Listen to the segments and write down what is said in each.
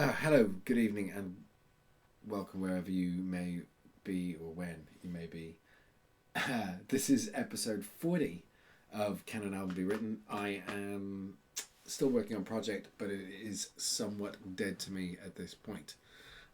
Hello, good evening, and welcome wherever you may be or when you may be. This is episode 40 of Can an Album Be Written? I am still working on a project, but it is somewhat dead to me at this point.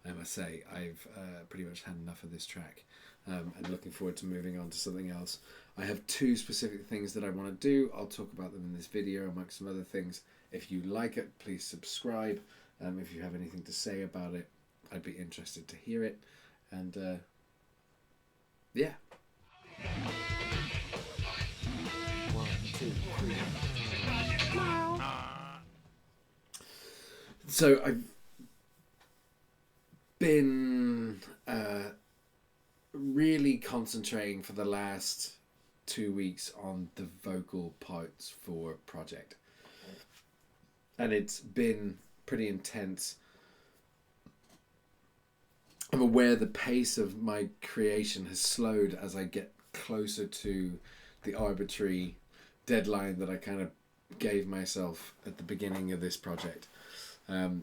I must say, I've pretty much had enough of this track and looking forward to moving on to something else. I have two specific things that I want to do. I'll talk about them in this video amongst some other things. If you like it, please subscribe. If you have anything to say about it, I'd be interested to hear it. And yeah. One, two, three. So I've been really concentrating for the last 2 weeks on the vocal parts for project, and it's been pretty intense. I'm aware the pace of my creation has slowed as I get closer to the arbitrary deadline that I kind of gave myself at the beginning of this project.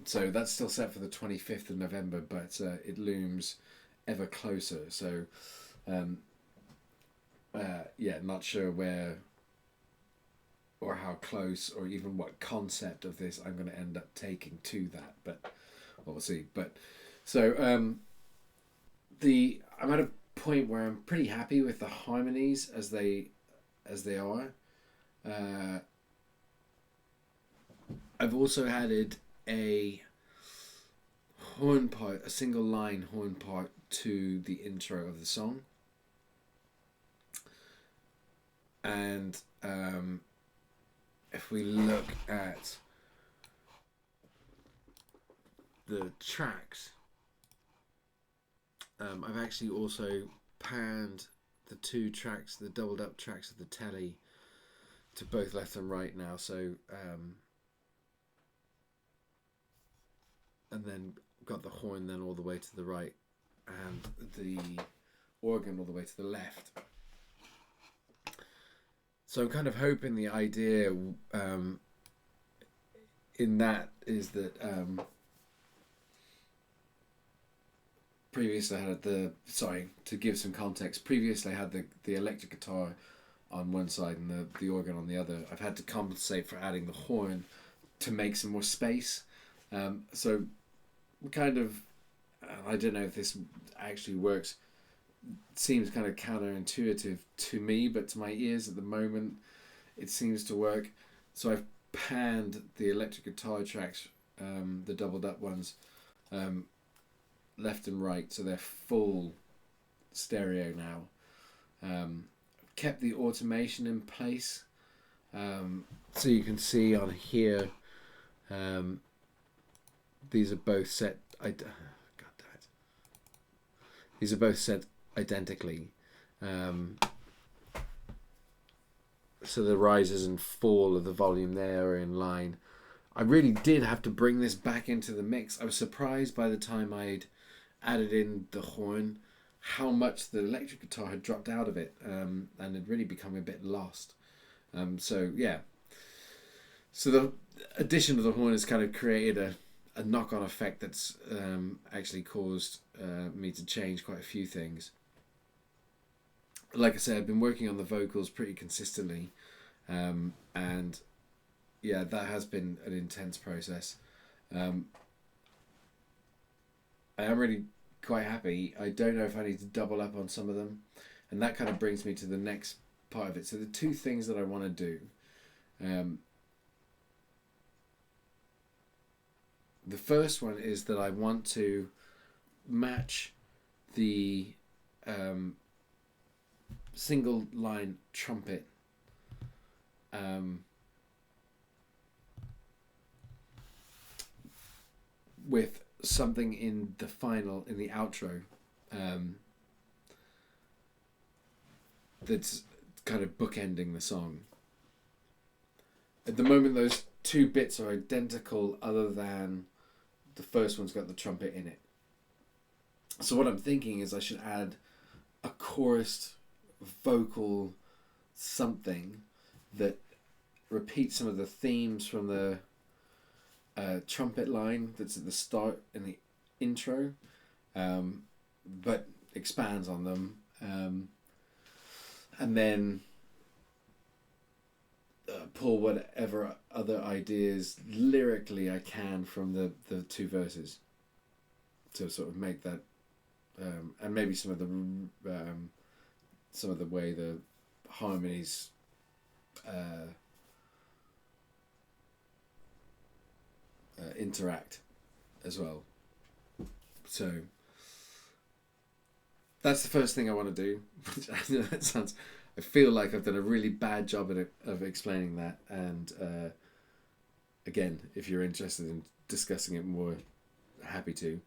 So that's still set for the 25th of November, but it looms ever closer. So not sure where or how close or even what concept of this I'm going to end up taking to that, but we'll see. But so I'm at a point where I'm pretty happy with the harmonies as they are. I've also added a horn part, a single line horn part to the intro of the song, and if we look at the tracks, I've actually also panned the two tracks, the doubled up tracks of the telly, to both left and right now. So and then got the horn then all the way to the right and the organ all the way to the left. So I'm kind of hoping the idea in that is that previously I had to give some context, previously I had the electric guitar on one side and the organ on the other. I've had to compensate for adding the horn to make some more space. So kind of, I don't know if this actually works. It seems kind of counterintuitive to me, but to my ears at the moment it seems to work. So I've panned the electric guitar tracks, the doubled up ones, left and right, so they're full stereo now. Kept the automation in place, so you can see on here, these are both set. These are both set identically, so the rises and fall of the volume there are in line. I really did have to bring this back into the mix. I was surprised by the time I'd added in the horn how much the electric guitar had dropped out of it, and had really become a bit lost. So the addition of the horn has kind of created a knock-on effect that's actually caused me to change quite a few things. Like I said, I've been working on the vocals pretty consistently, and yeah, that has been an intense process. I am really quite happy. I don't know if I need to double up on some of them, and that kind of brings me to the next part of it. So the two things that I want to do, the first one is that I want to match the single line trumpet with something in the outro, that's kind of bookending the song. At the moment those two bits are identical, other than the first one's got the trumpet in it. So what I'm thinking is I should add a chorused vocal something that repeats some of the themes from the trumpet line that's at the start in the intro, but expands on them, and then pull whatever other ideas lyrically I can from the two verses to sort of make that, and maybe some of the way the harmonies interact as well. So that's the first thing I want to do. I know that sounds. I feel like I've done a really bad job of explaining that. And again, if you're interested in discussing it more, happy to.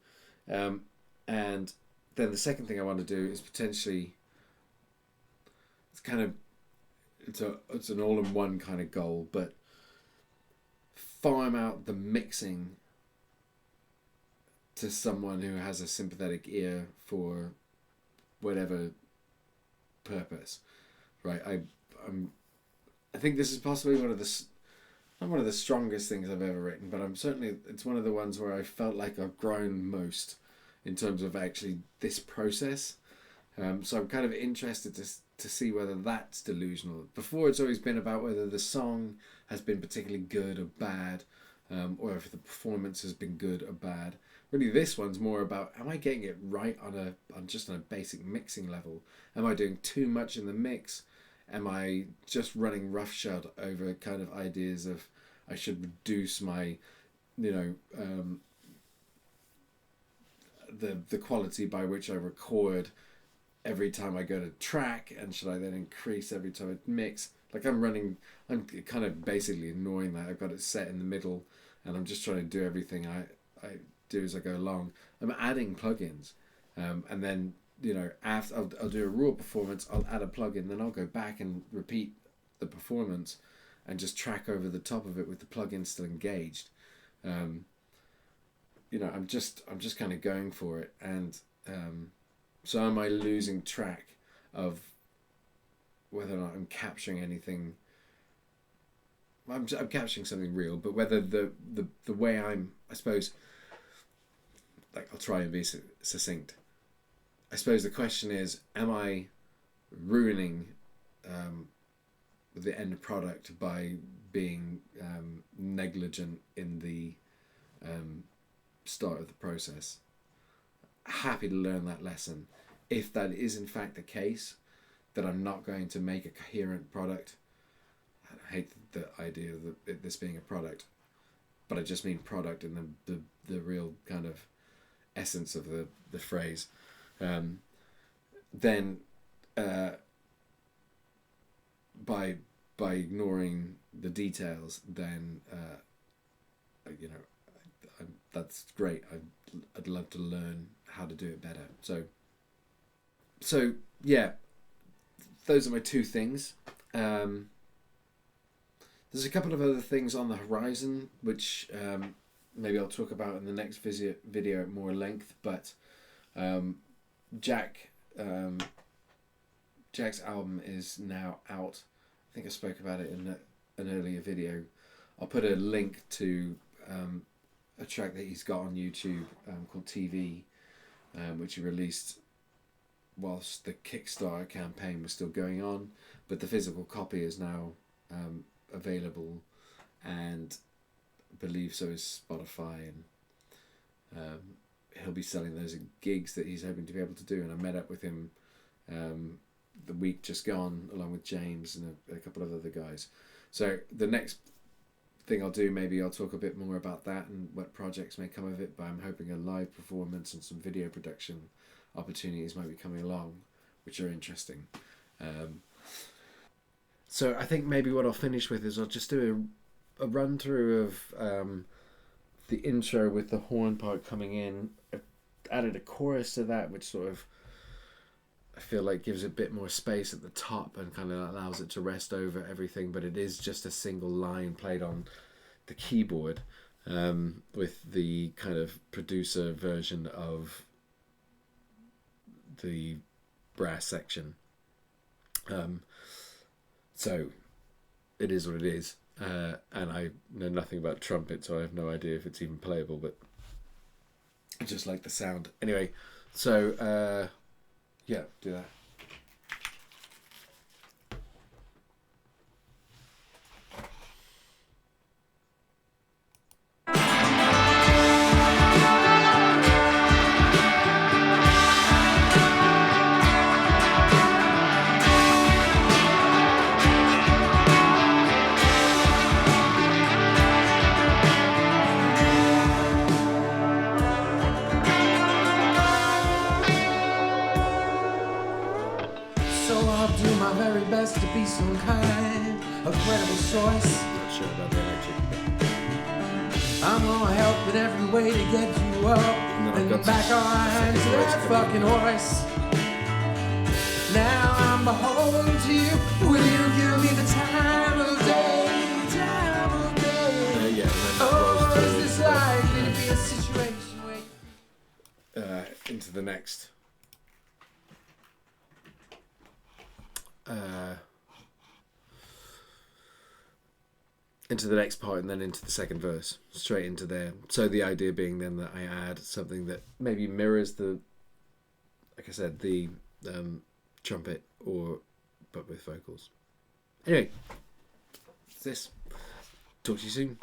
And then the second thing I want to do is potentially. It's an all-in-one kind of goal, but farm out the mixing to someone who has a sympathetic ear for whatever purpose, right? I think this is possibly not one of the strongest things I've ever written, but it's one of the ones where I felt like I've grown most in terms of actually this process. So I'm kind of interested to see whether that's delusional. Before, it's always been about whether the song has been particularly good or bad, or if the performance has been good or bad. Really, this one's more about, am I getting it right on a basic mixing level? Am I doing too much in the mix? Am I just running roughshod over kind of ideas of I should reduce my, the quality by which I record every time I go to track, and should I then increase every time I mix? Like I'm kind of basically ignoring that. I've got it set in the middle, and I'm just trying to do everything I do as I go along. I'm adding plugins, and then after I'll do a raw performance, I'll add a plugin, then I'll go back and repeat the performance, and just track over the top of it with the plugin still engaged. I'm just kind of going for it, and so am I losing track of whether or not I'm capturing anything? I'm capturing something real, but whether the way I suppose, like I'll try and be succinct. I suppose the question is, am I ruining the end product by being negligent in the start of the process? Happy to learn that lesson. If that is in fact the case, that I'm not going to make a coherent product. I hate the idea of this being a product, but I just mean product in the real kind of essence of the phrase. Then by ignoring the details, then that's great. I'd love to learn how to do it better. So yeah, those are my two things. There's a couple of other things on the horizon which maybe I'll talk about in the next video at more length. But Jack's album is now out. I think I spoke about it in an earlier video. I'll put a link to a track that he's got on YouTube called TV, which he released whilst the Kickstarter campaign was still going on, but the physical copy is now available, and I believe so is Spotify, and he'll be selling those at gigs that he's hoping to be able to do. And I met up with him the week just gone, along with James and a couple of other guys. So the next thing I'll do, maybe I'll talk a bit more about that and what projects may come of it, but I'm hoping a live performance and some video production opportunities might be coming along, which are interesting. So I think maybe what I'll finish with is I'll just do a run through of the intro with the horn part coming in. I've added a chorus to that, which sort of I feel like gives a bit more space at the top and kind of allows it to rest over everything, but it is just a single line played on the keyboard, with the kind of producer version of the brass section. So it is what it is. and I know nothing about trumpet, so I have no idea if it's even playable, but I just like the sound. Anyway, so yeah, do that. To be some kind of credible source. Not sure about the electric. I'm gonna help in every way to get you up and back on to that fucking horse. Now I'm beholden to you. Will you give me the time of day? Oh, is this likely to be a situation where into the next. Into the next part and then into the second verse, straight into there. So the idea being then that I add something that maybe mirrors the, like I said, the trumpet, but with vocals. Anyway, this. Talk to you soon.